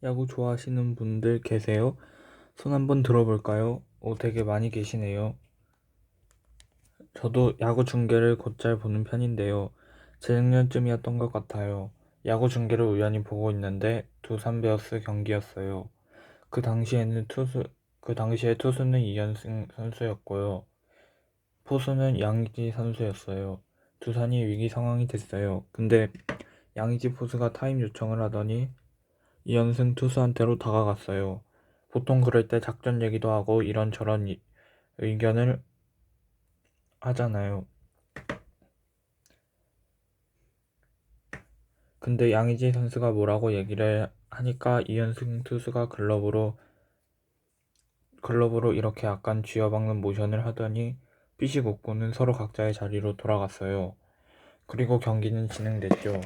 야구 좋아하시는 분들 계세요? 손 한번 들어볼까요? 되게 많이 계시네요. 저도 야구 중계를 곧잘 보는 편인데요. 재작년쯤이었던 것 같아요. 야구 중계를 우연히 보고 있는데 두산 베어스 경기였어요. 그 당시에 투수는 이현승 선수였고요. 포수는 양의지 선수였어요. 두산이 위기 상황이 됐어요. 근데 양의지 포수가 타임 요청을 하더니 이현승 투수한테로 다가갔어요. 보통 그럴 때 작전 얘기도 하고 이런저런 의견을 하잖아요. 근데 양의지 선수가 뭐라고 얘기를 하니까 이현승 투수가 글러브로 이렇게 약간 쥐어박는 모션을 하더니 삐식 웃고는 서로 각자의 자리로 돌아갔어요. 그리고 경기는 진행됐죠.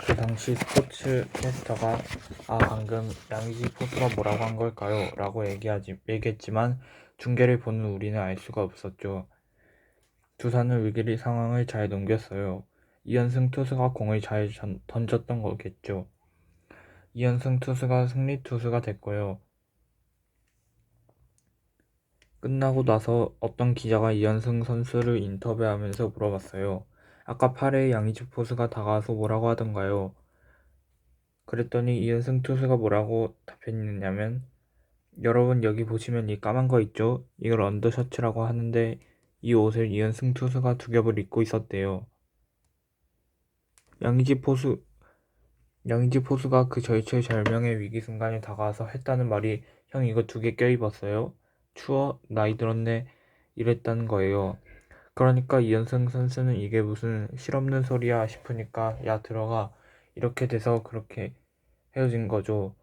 그 당시 스포츠 캐스터가 방금 양의지 포수가 뭐라고 한 걸까요? 라고 얘기했지만 중계를 보는 우리는 알 수가 없었죠. 두산은 위기 상황을 잘 넘겼어요. 이현승 투수가 공을 잘 던졌던 거겠죠. 이현승 투수가 승리 투수가 됐고요. 끝나고 나서 어떤 기자가 이현승 선수를 인터뷰하면서 물어봤어요. 아까 8회 양의지 포수가 다가와서 뭐라고 하던가요? 그랬더니 이현승 투수가 뭐라고 답했느냐면 여러분 여기 보시면 이 까만 거 있죠? 이걸 언더셔츠라고 하는데 이 옷을 이현승 투수가 두 겹을 입고 있었대요. 양의지 포수 양의지 포수가 그 절체절명의 위기 순간에 다가와서 했다는 말이 형 이거 두 개 껴입었어요? 추워? 나이 들었네? 이랬다는 거예요. 그러니까 이현승 선수는 이게 무슨 실없는 소리야 싶으니까 야 들어가 이렇게 돼서 그렇게 헤어진 거죠.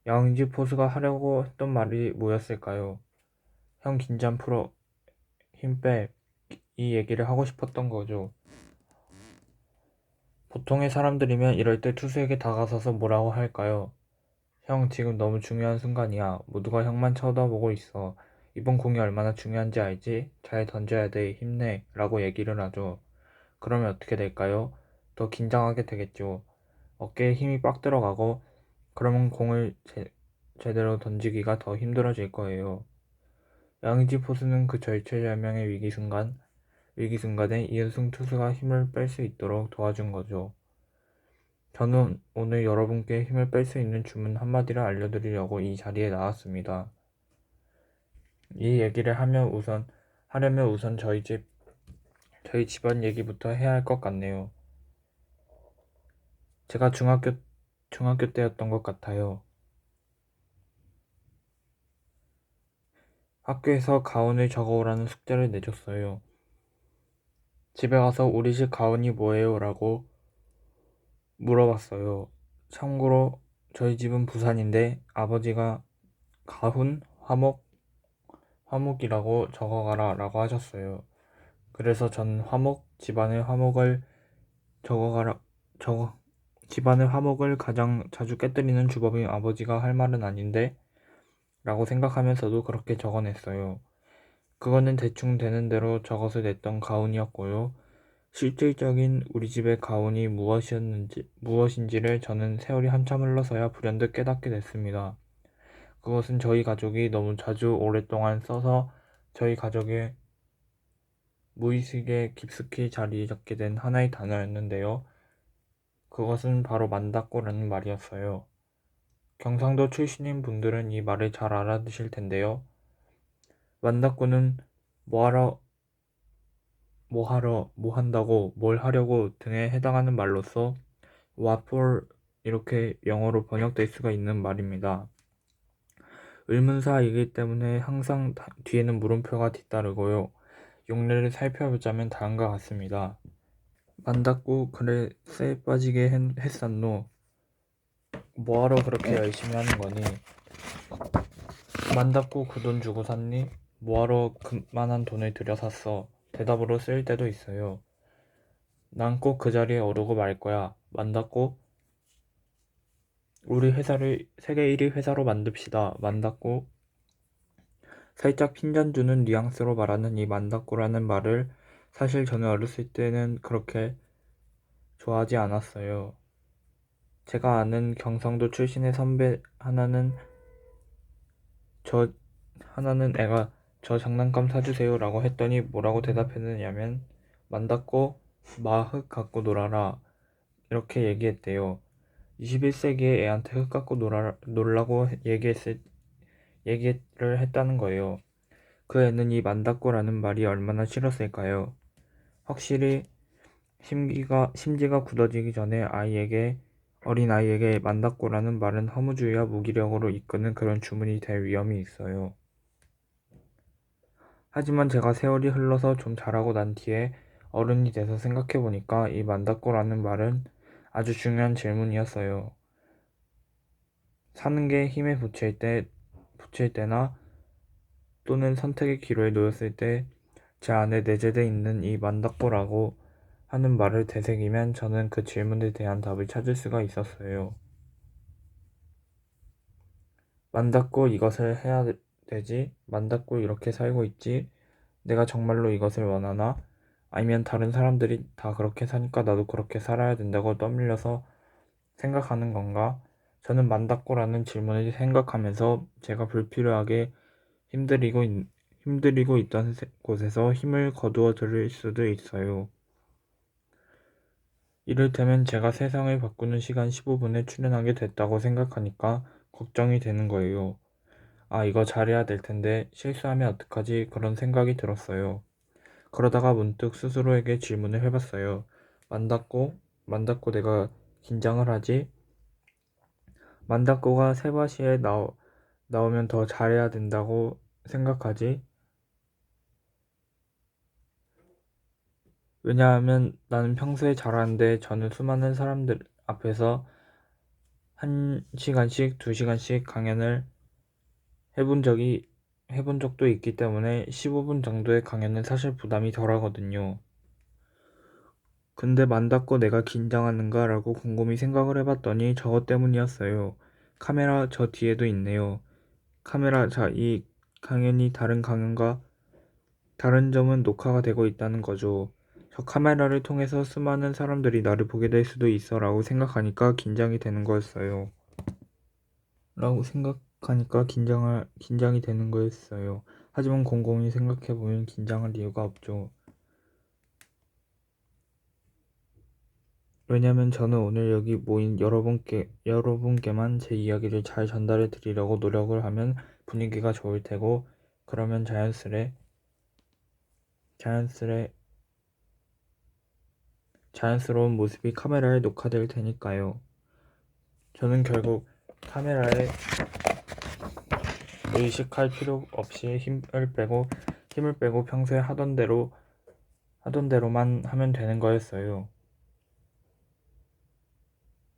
양의지 포수가 하려고 했던 말이 뭐였을까요? 형 긴장 풀어 힘 빼. 이 얘기를 하고 싶었던 거죠. 보통의 사람들이면 이럴 때 투수에게 다가서서 뭐라고 할까요? 형 지금 너무 중요한 순간이야. 모두가 형만 쳐다보고 있어. 이번 공이 얼마나 중요한지 알지? 잘 던져야 돼. 힘내. 라고 얘기를 하죠. 그러면 어떻게 될까요? 더 긴장하게 되겠죠. 어깨에 힘이 빡 들어가고 그러면 공을 제대로 던지기가 더 힘들어질 거예요. 양의지 포수는 그 절체절명의 위기 순간에 이은승 투수가 힘을 뺄 수 있도록 도와준 거죠. 저는 오늘 여러분께 힘을 뺄 수 있는 주문 한마디를 알려드리려고 이 자리에 나왔습니다. 이 얘기를 하려면 우선 저희 집안 얘기부터 해야 할 것 같네요. 제가 중학교 때였던 것 같아요. 학교에서 가온을 적어오라는 숙제를 내줬어요. 집에 가서 우리 집 가온이 뭐예요? 라고 물어봤어요. 참고로 저희 집은 부산인데 아버지가 가훈, 화목이라고 적어가라 라고 하셨어요. 그래서 전 적어가라, 집안의 화목을 가장 자주 깨뜨리는 주범이 아버지가 할 말은 아닌데 라고 생각하면서도 그렇게 적어냈어요. 그거는 대충 되는 대로 적어서 냈던 가훈이었고요. 실질적인 우리 집의 가훈이 무엇인지를 저는 세월이 한참 흘러서야 불현듯 깨닫게 됐습니다. 그것은 저희 가족이 너무 자주 오랫동안 써서 저희 가족의 무의식에 깊숙이 자리 잡게 된 하나의 단어였는데요. 그것은 바로 만다꼬라는 말이었어요. 경상도 출신인 분들은 이 말을 잘 알아두실 텐데요. 만다꼬는 뭐 한다고, 뭘 하려고 등에 해당하는 말로써 what for 이렇게 영어로 번역될 수가 있는 말입니다. 의문사이기 때문에 항상 뒤에는 물음표가 뒤따르고요. 용례를 살펴보자면 다음과 같습니다. 만다꼬 그래 쎄 빠지게 했었노. 뭐하러 그렇게 열심히 하는 거니? 만다꼬 그 돈 주고 샀니? 뭐하러 그만한 돈을 들여 샀어? 대답으로 쓰일 때도 있어요. 난 꼭 그 자리에 오르고 말 거야. 만다꼬 우리 회사를 세계 1위 회사로 만듭시다. 만다꼬 살짝 핀잔 주는 뉘앙스로 말하는 이 만다꼬라는 말을 사실 저는 어렸을 때는 그렇게 좋아하지 않았어요. 제가 아는 경상도 출신의 선배 하나는 애가 저 장난감 사주세요 라고 했더니 뭐라고 대답했느냐면 만닫고 마 흙 갖고 놀아라 이렇게 얘기했대요. 21세기에 애한테 흙 갖고 놀라고 얘기를 했다는 거예요. 그 애는 이 만닫고라는 말이 얼마나 싫었을까요? 확실히 심지가 굳어지기 전에 어린 아이에게 만닫고라는 말은 허무주의와 무기력으로 이끄는 그런 주문이 될 위험이 있어요. 하지만 제가 세월이 흘러서 좀 자라고 난 뒤에 어른이 돼서 생각해보니까 이 만닫고라는 말은 아주 중요한 질문이었어요. 사는 게 힘에 부칠 때나 또는 선택의 기로에 놓였을 때 제 안에 내재되어 있는 이 만닫고라고 하는 말을 되새기면 저는 그 질문에 대한 답을 찾을 수가 있었어요. 만닫고 이것을 해야 되지? 만닫고 이렇게 살고 있지? 내가 정말로 이것을 원하나? 아니면 다른 사람들이 다 그렇게 사니까 나도 그렇게 살아야 된다고 떠밀려서 생각하는 건가? 저는 만닫고라는 질문을 생각하면서 제가 불필요하게 힘들이고 있던 곳에서 힘을 거두어 들을 수도 있어요. 이를테면 제가 세상을 바꾸는 시간 15분에 출연하게 됐다고 생각하니까 걱정이 되는 거예요. 아, 이거 잘해야 될 텐데 실수하면 어떡하지? 그런 생각이 들었어요. 그러다가 문득 스스로에게 질문을 해봤어요. 만닫고 내가 긴장을 하지? 만닫고가 세바시에 나오면 더 잘해야 된다고 생각하지? 왜냐하면 나는 평소에 잘하는데 저는 수많은 사람들 앞에서 1시간씩, 2시간씩 강연을 해본 적도 있기 때문에 15분 정도의 강연은 사실 부담이 덜하거든요. 근데 만닫고 내가 긴장하는가 라고 곰곰이 생각을 해봤더니 저것 때문이었어요. 카메라 저 뒤에도 있네요. 이 강연이 다른 강연과 다른 점은 녹화가 되고 있다는 거죠. 저 카메라를 통해서 수많은 사람들이 나를 보게 될 수도 있어 라고 생각하니까 긴장이 되는 거였어요. 긴장이 되는 거였어요. 하지만 곰곰이 생각해보면 긴장할 이유가 없죠. 왜냐면 저는 오늘 여기 모인 여러분께만 제 이야기를 잘 전달해 드리려고 노력을 하면 분위기가 좋을 테고, 그러면 자연스러운 모습이 카메라에 녹화될 테니까요. 저는 결국 카메라에 의식할 필요 없이 힘을 빼고 평소에 하던 대로만 하면 되는 거였어요.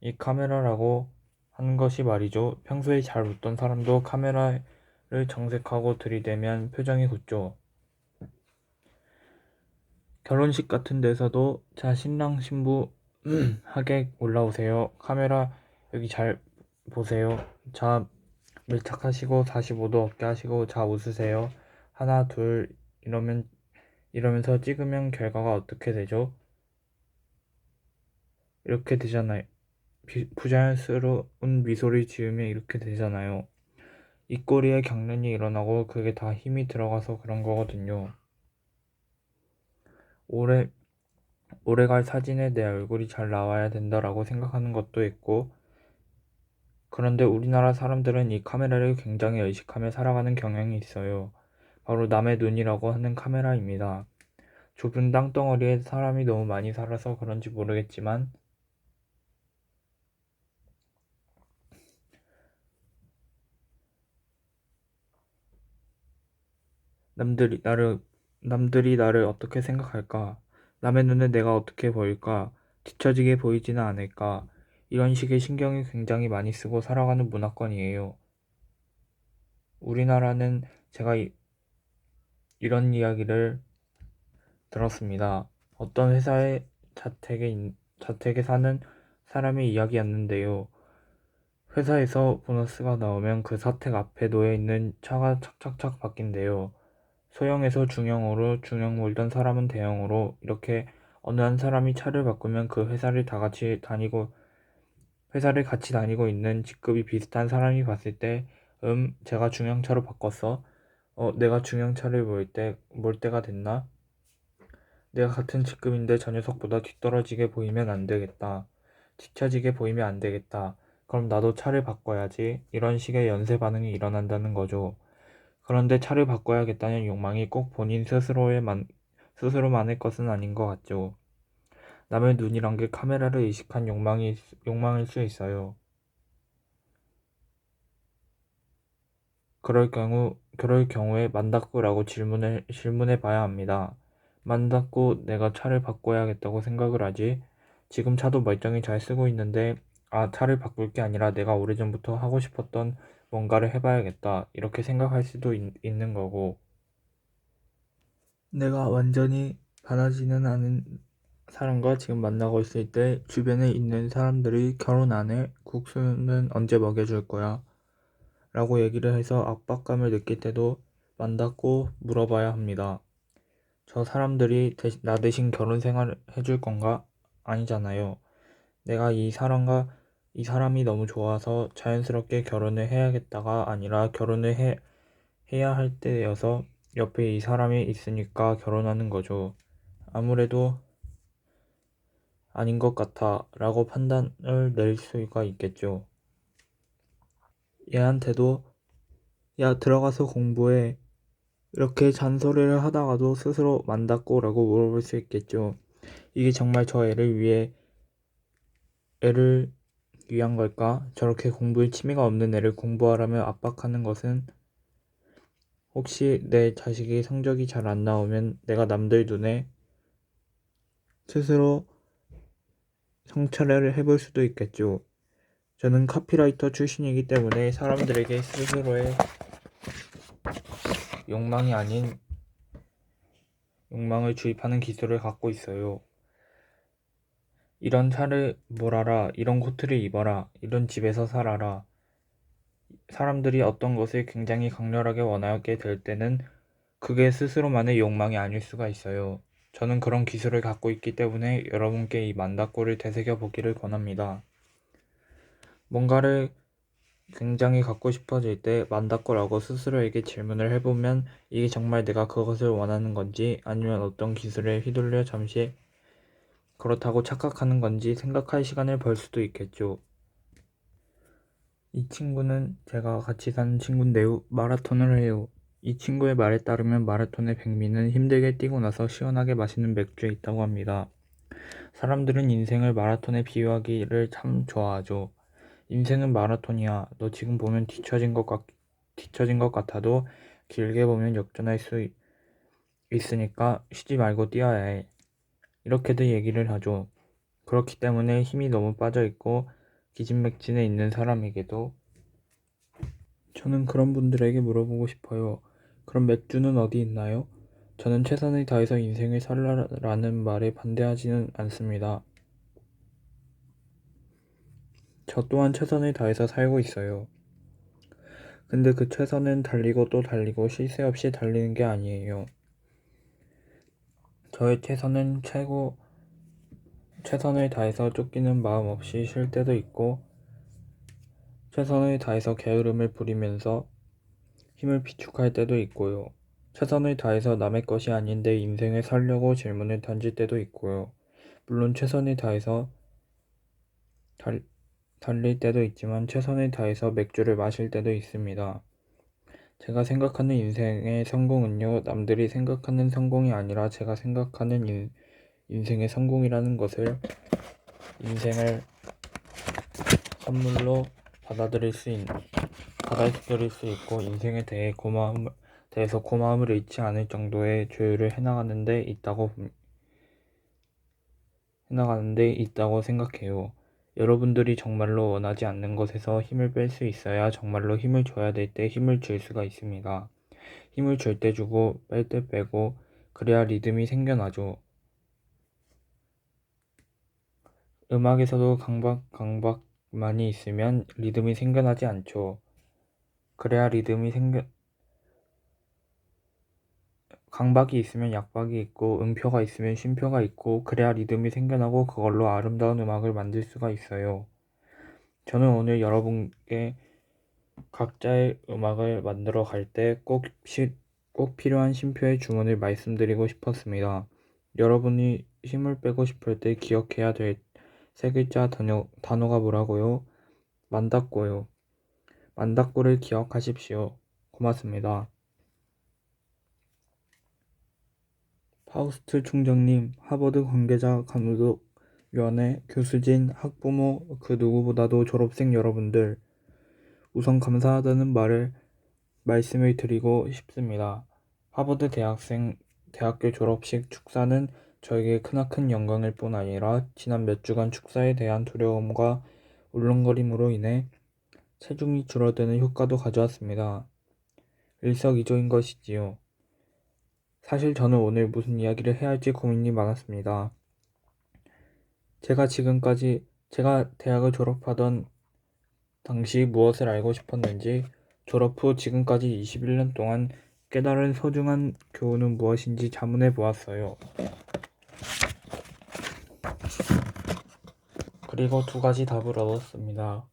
이 카메라라고 하는 것이 말이죠. 평소에 잘 웃던 사람도 카메라를 정색하고 들이대면 표정이 굳죠. 결혼식 같은 데서도 자, 신랑 신부 하객 올라오세요. 카메라 여기 잘 보세요. 자, 밀착하시고 45도 어깨 하시고 자, 웃으세요. 하나, 둘 이러면서 찍으면 결과가 어떻게 되죠? 이렇게 되잖아요. 부자연스러운 미소를 지으면 이렇게 되잖아요. 입꼬리에 경련이 일어나고 그게 다 힘이 들어가서 그런 거거든요. 오래 갈 사진에 내 얼굴이 잘 나와야 된다라고 생각하는 것도 있고, 그런데 우리나라 사람들은 이 카메라를 굉장히 의식하며 살아가는 경향이 있어요. 바로 남의 눈이라고 하는 카메라입니다. 좁은 땅덩어리에 사람이 너무 많이 살아서 그런지 모르겠지만 남들이 나를 어떻게 생각할까? 남의 눈에 내가 어떻게 보일까? 뒤처지게 보이지는 않을까? 이런 식의 신경을 굉장히 많이 쓰고 살아가는 문화권이에요. 우리나라는 제가 이런 이야기를 들었습니다. 어떤 회사의 자택에 사는 사람의 이야기였는데요. 회사에서 보너스가 나오면 그 사택 앞에 놓여 있는 차가 착착착 바뀐대요. 소형에서 중형으로, 중형 몰던 사람은 대형으로, 이렇게 어느 한 사람이 차를 바꾸면 그 회사를 다 같이 회사를 같이 다니고 있는 직급이 비슷한 사람이 봤을 때, 제가 중형차로 바꿨어? 내가 중형차를 몰 때가 됐나? 내가 같은 직급인데 저 녀석보다 뒤떨어지게 보이면 안 되겠다. 뒤처지게 보이면 안 되겠다. 그럼 나도 차를 바꿔야지. 이런 식의 연쇄 반응이 일어난다는 거죠. 그런데 차를 바꿔야겠다는 욕망이 꼭 본인 스스로만의 것은 아닌 것 같죠. 남의 눈이란 게 카메라를 의식한 욕망일 수 있어요. 그럴 경우에 만다꾸라고 질문해 봐야 합니다. 만다꾸 내가 차를 바꿔야겠다고 생각을 하지? 지금 차도 멀쩡히 잘 쓰고 있는데, 차를 바꿀 게 아니라 내가 오래전부터 하고 싶었던 뭔가를 해봐야겠다. 이렇게 생각할 수도 있는 거고. 내가 완전히 반하지는 않은 사람과 지금 만나고 있을 때 주변에 있는 사람들이 결혼 안 해? 국수는 언제 먹여줄 거야? 라고 얘기를 해서 압박감을 느낄 때도 만다고 물어봐야 합니다. 저 사람들이 나 대신 결혼 생활 해줄 건가? 아니잖아요. 내가 이 사람이 너무 좋아서 자연스럽게 결혼을 해야겠다가 아니라 해야 할 때여서 옆에 이 사람이 있으니까 결혼하는 거죠. 아무래도 아닌 것 같아 라고 판단을 낼 수가 있겠죠. 얘한테도 야 들어가서 공부해 이렇게 잔소리를 하다가도 스스로 만다고 라고 물어볼 수 있겠죠. 이게 정말 애를 위한 걸까? 저렇게 공부에 취미가 없는 애를 공부하라며 압박하는 것은 혹시 내 자식이 성적이 잘 안 나오면 내가 남들 눈에 스스로 성찰을 해볼 수도 있겠죠. 저는 카피라이터 출신이기 때문에 사람들에게 스스로의 욕망이 아닌 욕망을 주입하는 기술을 갖고 있어요. 이런 차를 몰아라, 이런 코트를 입어라, 이런 집에서 살아라. 사람들이 어떤 것을 굉장히 강렬하게 원하게 될 때는 그게 스스로만의 욕망이 아닐 수가 있어요. 저는 그런 기술을 갖고 있기 때문에 여러분께 이 만다꼬를 되새겨 보기를 권합니다. 뭔가를 굉장히 갖고 싶어질 때 만다꼬라고 스스로에게 질문을 해보면 이게 정말 내가 그것을 원하는 건지 아니면 어떤 기술에 휘둘려 잠시 그렇다고 착각하는 건지 생각할 시간을 벌 수도 있겠죠. 이 친구는 제가 같이 사는 친구인데요. 마라톤을 해요. 이 친구의 말에 따르면 마라톤의 백미는 힘들게 뛰고 나서 시원하게 마시는 맥주에 있다고 합니다. 사람들은 인생을 마라톤에 비유하기를 참 좋아하죠. 인생은 마라톤이야. 너 지금 보면 뒤처진 것 같아도 길게 보면 역전할 수 있으니까 쉬지 말고 뛰어야 해. 이렇게도 얘기를 하죠. 그렇기 때문에 힘이 너무 빠져 있고 기진맥진에 있는 사람에게도 저는 그런 분들에게 물어보고 싶어요. 그럼 맥주는 어디 있나요? 저는 최선을 다해서 인생을 살라라는 말에 반대하지는 않습니다. 저 또한 최선을 다해서 살고 있어요. 근데 그 최선은 달리고 또 달리고 쉴 새 없이 달리는 게 아니에요. 저의 최선을 다해서 쫓기는 마음 없이 쉴 때도 있고, 최선을 다해서 게으름을 부리면서 힘을 비축할 때도 있고요. 최선을 다해서 남의 것이 아닌 내 인생을 살려고 질문을 던질 때도 있고요. 물론 최선을 다해서 달릴 때도 있지만 최선을 다해서 맥주를 마실 때도 있습니다. 제가 생각하는 인생의 성공은요, 남들이 생각하는 성공이 아니라 제가 생각하는 인생의 성공이라는 것을 인생을 선물로 받아들일 수 있고 인생에 대해서 고마움을 잃지 않을 정도의 조율을 해나가는 데 있다고 생각해요. 여러분들이 정말로 원하지 않는 것에서 힘을 뺄 수 있어야 정말로 힘을 줘야 될 때 힘을 줄 수가 있습니다. 힘을 줄 때 주고 뺄 때 빼고 그래야 리듬이 생겨나죠. 음악에서도 강박만이 있으면 리듬이 생겨나지 않죠. 그래야 강박이 있으면 약박이 있고 음표가 있으면 쉼표가 있고 그래야 리듬이 생겨나고 그걸로 아름다운 음악을 만들 수가 있어요. 저는 오늘 여러분께 각자의 음악을 만들어 갈 때 꼭 필요한 쉼표의 주문을 말씀드리고 싶었습니다. 여러분이 힘을 빼고 싶을 때 기억해야 될 세 글자 단어가 뭐라고요? 만다꼬요. 만다꼬를 기억하십시오. 고맙습니다. 파우스트 총장님, 하버드 관계자, 감독, 위원회, 교수진, 학부모, 그 누구보다도 졸업생 여러분들, 우선 감사하다는 말씀을 드리고 싶습니다. 하버드 대학교 졸업식 축사는 저에게 크나큰 영광일 뿐 아니라 지난 몇 주간 축사에 대한 두려움과 울렁거림으로 인해 체중이 줄어드는 효과도 가져왔습니다. 일석이조인 것이지요. 사실 저는 오늘 무슨 이야기를 해야 할지 고민이 많았습니다. 제가 대학을 졸업하던 당시 무엇을 알고 싶었는지, 졸업 후 지금까지 21년 동안 깨달은 소중한 교훈은 무엇인지 자문해 보았어요. 그리고 두 가지 답을 얻었습니다.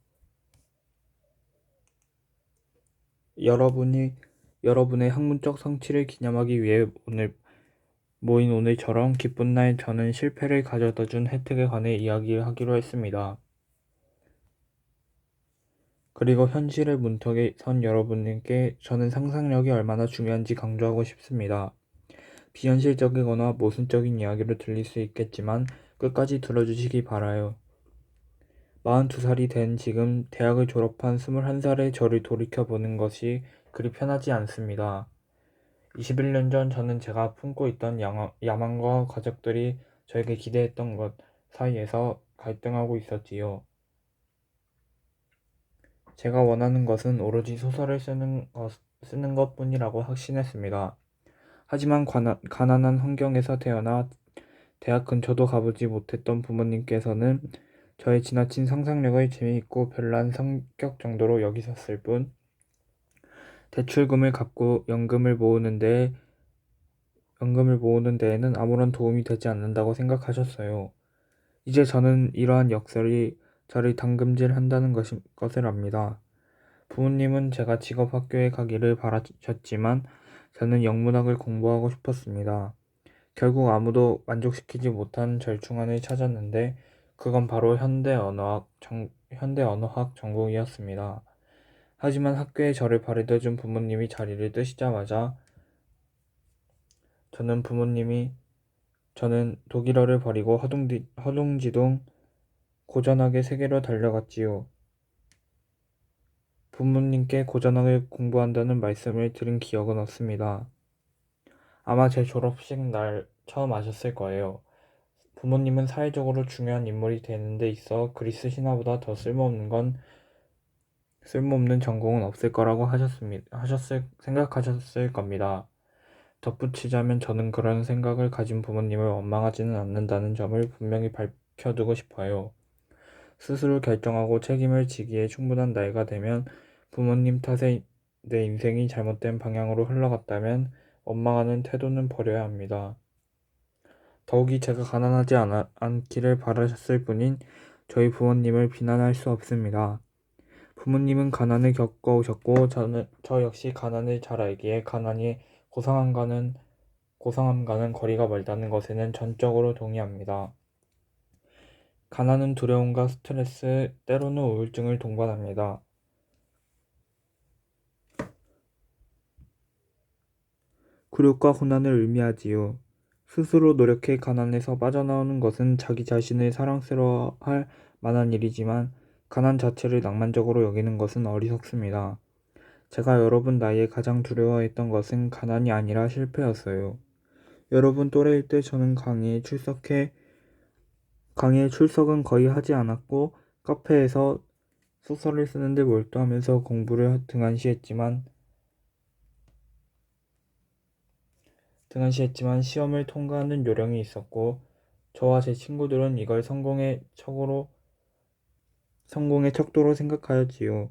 여러분의 학문적 성취를 기념하기 위해 모인 오늘처럼 기쁜 날 저는 실패를 가져다 준 혜택에 관해 이야기하기로 했습니다. 그리고 현실의 문턱에 선 여러분께 저는 상상력이 얼마나 중요한지 강조하고 싶습니다. 비현실적이거나 모순적인 이야기로 들릴 수 있겠지만 끝까지 들어주시기 바라요. 42살이 된 지금 대학을 졸업한 21살의 저를 돌이켜보는 것이 그리 편하지 않습니다. 21년 전 저는 제가 품고 있던 야망과 가족들이 저에게 기대했던 것 사이에서 갈등하고 있었지요. 제가 원하는 것은 오로지 소설을 쓰는 것뿐이라고 확신했습니다. 하지만 가난한 환경에서 태어나 대학 근처도 가보지 못했던 부모님께서는 저의 지나친 상상력을 재미있고 별난 성격 정도로 여기셨을 뿐, 대출금을 갚고 연금을 모으는 데에는 아무런 도움이 되지 않는다고 생각하셨어요. 이제 저는 이러한 역설이 저를 당금질한다는 것을 압니다. 부모님은 제가 직업학교에 가기를 바라셨지만 저는 영문학을 공부하고 싶었습니다. 결국 아무도 만족시키지 못한 절충안을 찾았는데 그건 바로 현대 언어학 전공이었습니다. 하지만 학교에 저를 발에다 준 부모님이 자리를 뜨시자마자 저는 독일어를 버리고 허둥지둥 고전학의 세계로 달려갔지요. 부모님께 고전학을 공부한다는 말씀을 들은 기억은 없습니다. 아마 제 졸업식 날 처음 아셨을 거예요. 부모님은 사회적으로 중요한 인물이 되는 데 있어 그리스 신화보다 더 쓸모없는 전공은 없을 거라고 생각하셨을 겁니다. 덧붙이자면 저는 그런 생각을 가진 부모님을 원망하지는 않는다는 점을 분명히 밝혀두고 싶어요. 스스로 결정하고 책임을 지기에 충분한 나이가 되면 부모님 탓에 내 인생이 잘못된 방향으로 흘러갔다면 원망하는 태도는 버려야 합니다. 더욱이 제가 가난하지 않기를 바라셨을 뿐인 저희 부모님을 비난할 수 없습니다. 부모님은 가난을 겪어오셨고 저 역시 가난을 잘 알기에 가난이 고상함과는 거리가 멀다는 것에는 전적으로 동의합니다. 가난은 두려움과 스트레스, 때로는 우울증을 동반합니다. 굴욕과 고난을 의미하지요. 스스로 노력해 가난에서 빠져나오는 것은 자기 자신을 사랑스러워할 만한 일이지만 가난 자체를 낭만적으로 여기는 것은 어리석습니다. 제가 여러분 나이에 가장 두려워했던 것은 가난이 아니라 실패였어요. 여러분 또래일 때 저는 강의에 출석은 거의 하지 않았고 카페에서 소설을 쓰는데 몰두하면서 공부를 등한시했지만 시험을 통과하는 요령이 있었고 저와 제 친구들은 이걸 성공의 척도로 생각하였지요.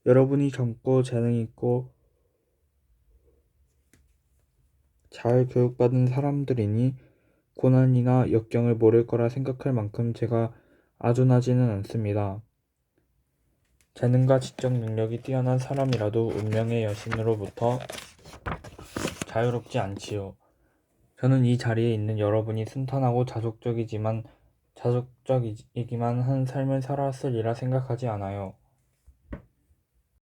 여러분이 젊고 재능 있고 잘 교육받은 사람들이니 고난이나 역경을 모를 거라 생각할 만큼 제가 아주 나지는 않습니다. 재능과 지적 능력이 뛰어난 사람이라도 운명의 여신으로부터 자유롭지 않지요. 저는 이 자리에 있는 여러분이 순탄하고 자족적이기만 한 삶을 살았으리라 생각하지 않아요.